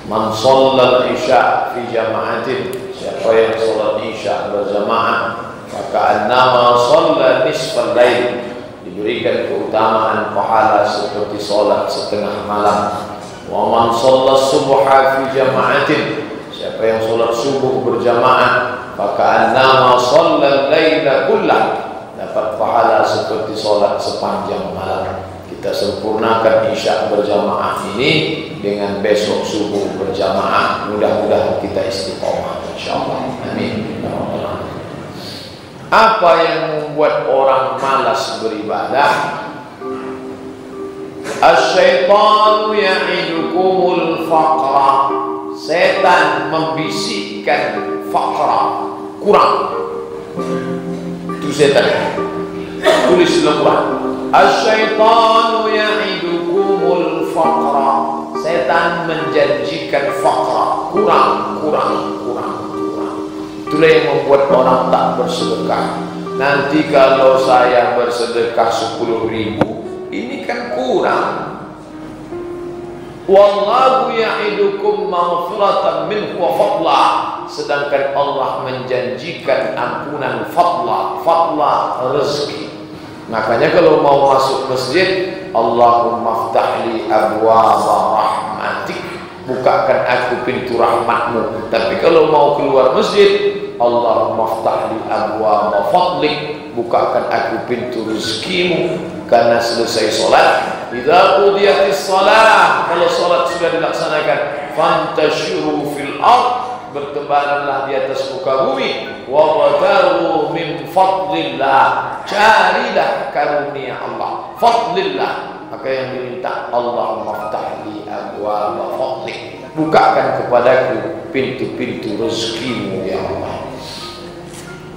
Man shallal isya fi jama'atin, siapa yang salat isya berjamaah, maka annama shalla nisfal lail, diberikan keutamaan pahala seperti salat setengah malam. Wa man shalla subha fi jama'atin, siapa yang salat subuh berjamaah, maka annama shalla laila kullah, dapat pahala seperti salat sepanjang malam. Kita sempurnakan isya berjamaah ini dengan besok subuh berjamaah. Mudah-mudahan kita istiqomah insyaallah. Amin. Apa yang membuat orang malas beribadah? Asy-syaitanu ya'idukumul faqra. Setan membisikkan faqra, kurang. Itu setan. Tulis dalam Quran. Asy-syaitanu ya'idukumul faqra. Setan menjanjikan faqra, kurang. Itulah yang membuat orang tak bersedekah. Nanti kalau saya bersedekah 10.000, ini kan kurang. Wallahu ya'idukum maghfiratan minhu wa fadla. Sedangkan Allah menjanjikan ampunan fadla rezeki. Makanya kalau mau masuk masjid, Allahumma ftahli abwaaba rahmatik, bukakan aku pintu rahmatmu. Tapi kalau mau keluar masjid, Allahumma ftahli abwaaba fadlik, bukakan aku pintu rezekimu. Karena selesai sholat, idza qudiyatis shalah, kalau sholat sudah dilaksanakan, fantashiru fil ard, bertebaranlah di atas muka bumi, wabtaghu min fadlillah, carilah karunia Allah, fadlillah. Maka yang diminta, Allahumma ftahli abwaaba fadlik, bukakan kepadaku pintu-pintu rezekimu ya Allah.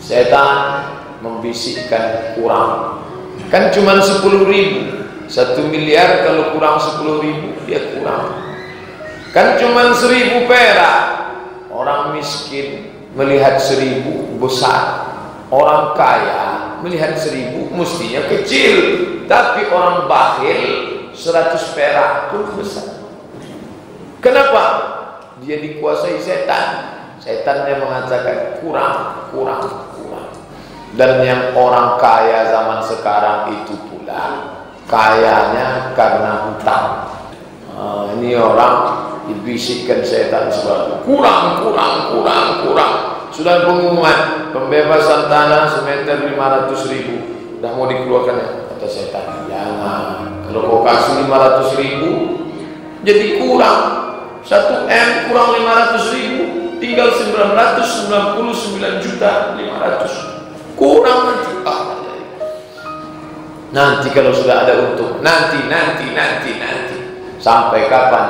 Setan membisikkan kurang, kan cuma 10.000, 1 miliar kalau kurang 10.000 dia kurang. Kan cuma 1.000 perak. Orang miskin melihat 1.000 besar, orang kaya melihat 1.000 mestinya kecil. Tapi orang bakhil 100 perak pun besar. Kenapa? Dia dikuasai setan. Setan yang mengatakan kurang. Dan yang orang kaya zaman sekarang itu pula kayanya karena hutang. Ini orang dibisikkan setan sebab kurang. Sudah pengumuman pembebasan tanah semeter 500.000, udah mau dikeluarkan ya, kata setan. Jangan, kalau kau kasih 500.000 jadi kurang 1M kurang 500.000, tinggal 999.500.000 kurang nanti kalau sudah ada untung, nanti sampai kapan?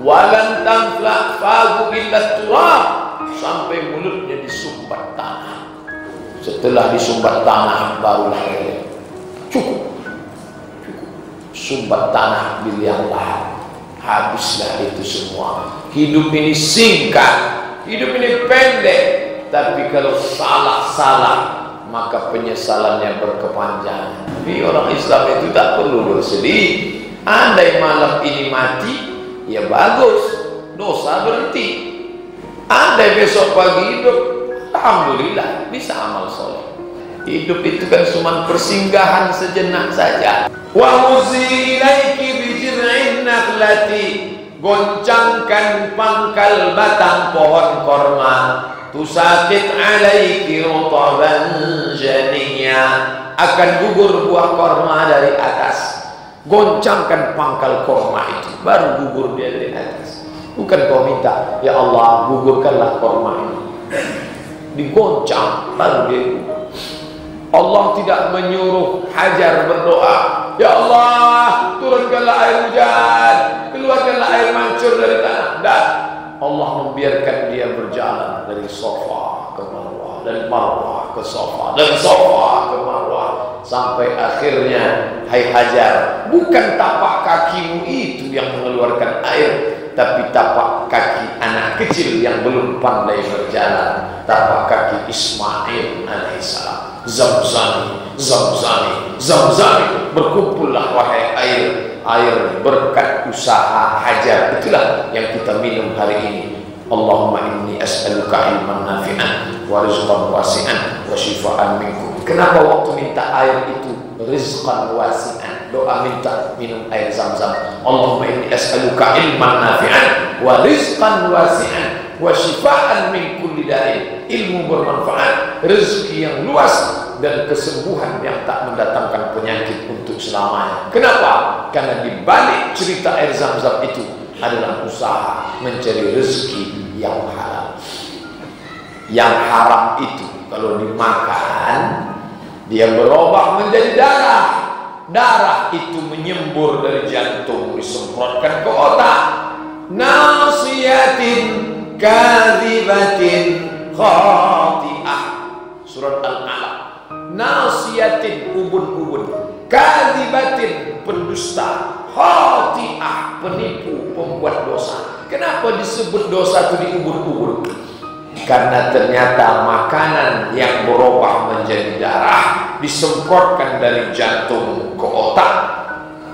Walan tanfla fagu illa turab, sampai mulutnya disumbat tanah. Setelah disumbat tanah barulah cukup sumbat tanah biliang lahat, habislah itu semua. Hidup ini singkat, hidup ini pendek, tapi kalau salah maka penyesalannya berkepanjangan. Tapi orang Islam itu tak perlu bersedih. Andai malam ini mati, ya bagus, dosa berhenti. Andai besok pagi hidup, alhamdulillah bisa amal soleh. Hidup itu kan cuma persinggahan sejenak saja. Wa huzi ilaiki bi jir'in nakhlati, goncangkan pangkal batang pohon korma, tusakit alaiki rutaban janiyya, akan gugur buah korma dari atas. Goncangkan pangkal korma itu, baru gugur dia dari atas. Bukan kau minta, ya Allah gugurkanlah korma ini, digoncang baru dia gugur. Allah tidak menyuruh Hajar berdoa, ya Allah turunkanlah air hujan, keluarkanlah air mancur dari tanah. Dan Allah membiarkan dia berjalan dari Safa ke Marwah, dari Marwah ke Safa, dari Safa ke Marwah, sampai akhirnya, hai Hajar, bukan tapak kakimu itu yang mengeluarkan air, tapi tapak kaki anak kecil yang belum pandai berjalan, tapak kaki Ismail alaihissalam. Zamzami, berkumpullah wahai air air berkat usaha Hajar. Itulah yang kita minum hari ini. Allahumma inni as'aluka ilman nafi'an wa rizqan wasi'an wa shifaan minkum. Kenapa waktu minta air itu rizqan wasi'an? Doa minta minum air Zam-Zam. Allahumma inni as'aluka ilman nafi'an wa rizqan wasi'an wa shifaan min kulli da'in. Ilmu bermanfaat, rezeki yang luas, dan kesembuhan yang tak mendatangkan penyakit untuk selamanya. Kenapa? Karena di balik cerita air Zam-Zam itu adalah usaha mencari rezeki yang halal. Yang haram itu kalau dimakan, dia berubah menjadi darah. Darah itu menyembur dari jantung, disemprotkan ke otak. Nasiyatin kadhibatin khati'ah. Surat Al-Alaq. Nasiyatin, ubun-ubun, kadhibatin, pendusta, khati'ah, penipu, pembuat dosa. Kenapa disebut dosa itu diubun-ubun? Karena ternyata makanan yang berubah menjadi darah disemprotkan dari jantung ke otak.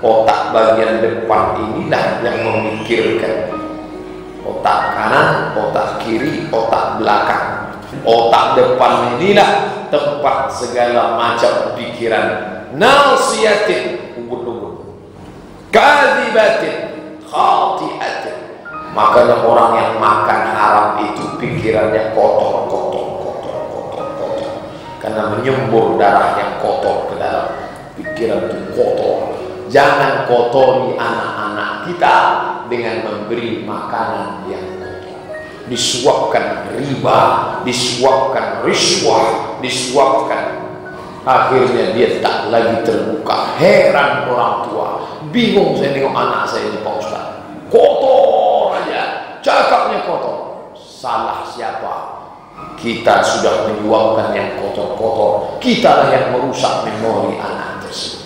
Otak bagian depan inilah yang memikirkan. Otak kanan, otak kiri, otak belakang. Otak depan inilah tempat segala macam pikiran. Nasiyatin, ubun-ubun, kadhibatin, khati'atin. Makanya orang yang makan haram itu pikirannya kotor. Karena menyembur darah yang kotor ke dalam pikiran itu kotor. Jangan kotori anak-anak kita dengan memberi makanan yang kotor. Disuapkan riba, disuapkan riswah, disuapkan. Akhirnya dia tak lagi terbuka. Heran orang tua, bingung saya tengok anak saya ini Pak Ustaz. Kotor aja, cakapnya kotor. Salah siapa? Kita sudah menyuapkan yang kotor-kotor. Kitalah yang merusak memori anak tersebut.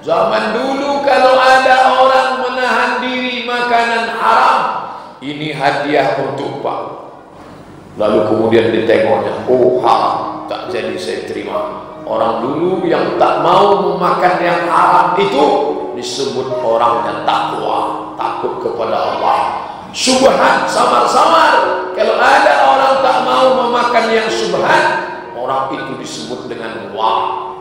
Zaman dulu kalau ada orang menahan diri makanan haram, ini hadiah untuk Pak. Lalu kemudian ditengoknya, oh haram, tak jadi saya terima. Orang dulu yang tak mau memakan yang haram itu disebut orang yang takwa, takut kepada Allah. Subhan, samar-samar. Kalau ada orang tak mau memakan yang subhan, orang itu disebut dengan war.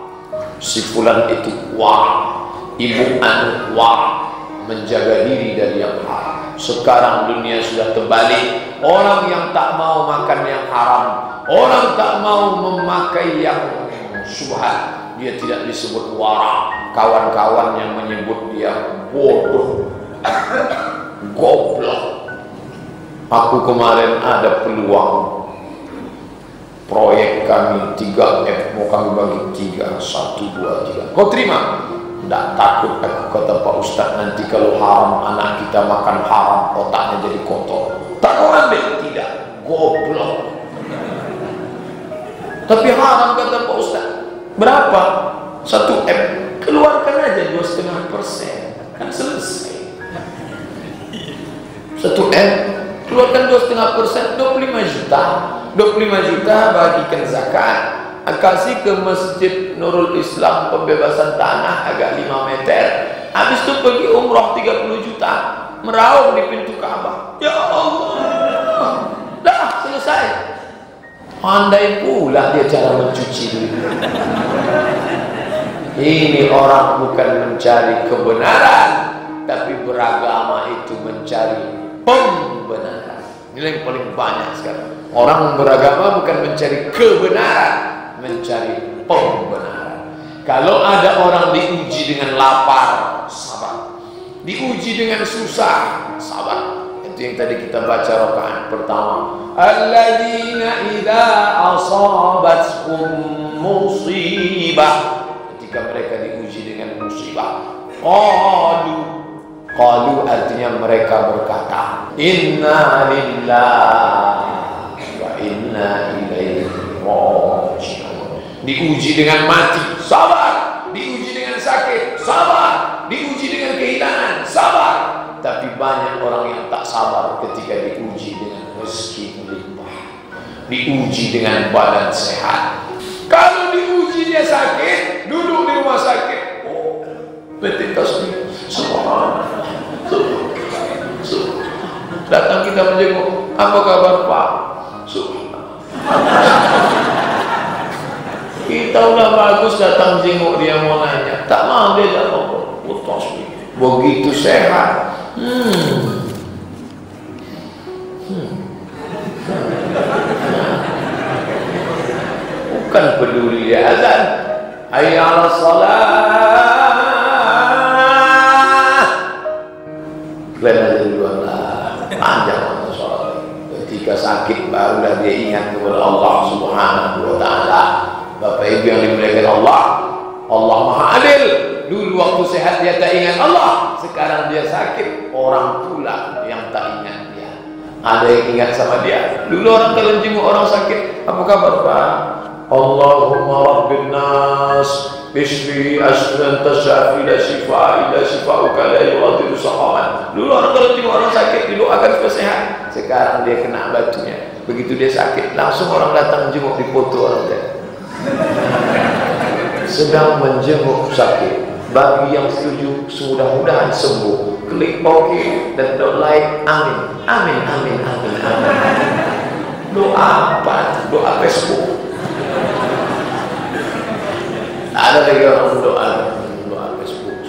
Si fulan itu war, ibu anu war, menjaga diri dari yang haram. Sekarang dunia sudah terbalik. Orang yang tak mau makan yang haram, orang tak mau memakai yang subhan, dia tidak disebut wara. Kawan-kawan yang menyebut dia bodoh, goblok. Aku kemarin ada peluang proyek kami 3F, mau kami bagi 3, 1, 2, 3. Kau terima? Tidak takut aku, kata Pak Ustaz, nanti kalau haram anak kita makan haram, otaknya jadi kotor. Tak kau ambil? Tidak, goblok. Tapi haram, kata Pak Ustaz. Berapa? 1M. Keluarkan aja 2,5%, kan selesai. 1M, keluarkan 2,5%, 25 juta. 25 juta bagikan zakat, kasih ke Masjid Nurul Islam pembebasan tanah agak 5 meter. Habis itu pergi umroh 30 juta, meraung di pintu Ka'bah. Ya Allah, dah selesai. Pandai pula dia cara mencuci duit. Ini orang bukan mencari kebenaran, tapi beragama itu mencari pembenaran. Ini yang paling banyak sekarang. Orang beragama bukan mencari kebenaran, mencari pembenaran. Kalau ada orang diuji dengan lapar, sabar. Diuji dengan susah, sabar. Itu yang tadi kita baca rakaat pertama. Alladzina idza asabathum musibah. Ketika mereka diuji dengan musibah, qalu artinya mereka berkata, inna lillahi wa inna ilaihi raji'un. Diuji dengan mati, sabar. Diuji dengan sakit, sabar. Diuji dengan kehilangan, sabar. Tapi banyak orang yang tak sabar ketika diuji dengan rezeki melimpah, diuji dengan badan sehat. Kalau diuji dia sakit, duduk di rumah sakit, oh, betul tasbih, subhanallah, Datang kita menjenguk, apa kabar Pak? Subhanallah. Kita udah bagus datang jenguk, dia mau nanya, tak mau, dia tak mau putus. Begitu sehat. Bukan peduli dia azan, hayya 'alas shalah. Kalian aja duluan lah, panjang waktu sholat. Ketika sakit barulah dia ingat kepada Allah Subhanahu wa Ta'ala. Bapak Ibu yang dimuliakan Allah, Allah Maha Adil. Dulu waktu sehat dia tak ingat Allah, sekarang dia sakit, orang pula yang tak ingat dia. Ada yang ingat sama dia. Dulu orang kalau jenguk orang sakit, apa kabar Pak? Allahumma rabbin nas, Bishri aslan tasyafi la shifa ila shifa'uka la yughadiru saqaman. Dulu orang kalau jenguk orang sakit didoakan supaya sehat. Sekarang dia kena batunya. Begitu dia sakit, langsung orang datang jenguk, dipoto orang dia. Sedang menjenguk sakit. Bagi yang setuju, mudah-mudahan sembuh. Klik OK dan like. Amin. Amin, amin, amin, amin. Doa apa? Doa Facebook. Ada lagi orang doa Facebook.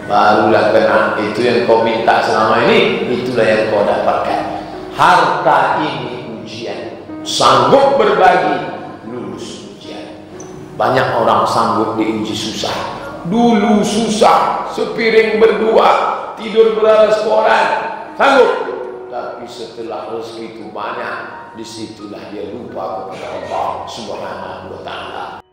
Barulah kena. Itu yang kau minta selama ini, itulah yang kau dapatkan. Harta ini ujian. Sanggup berbagi, lulus ujian. Banyak orang sanggup diuji susah. Dulu susah, sepiring berdua, tidur beralas koran, sanggup. Tapi setelah rezeki itu banyak, disitulah dia lupa kepada Allah Subhanahu wa Ta'ala.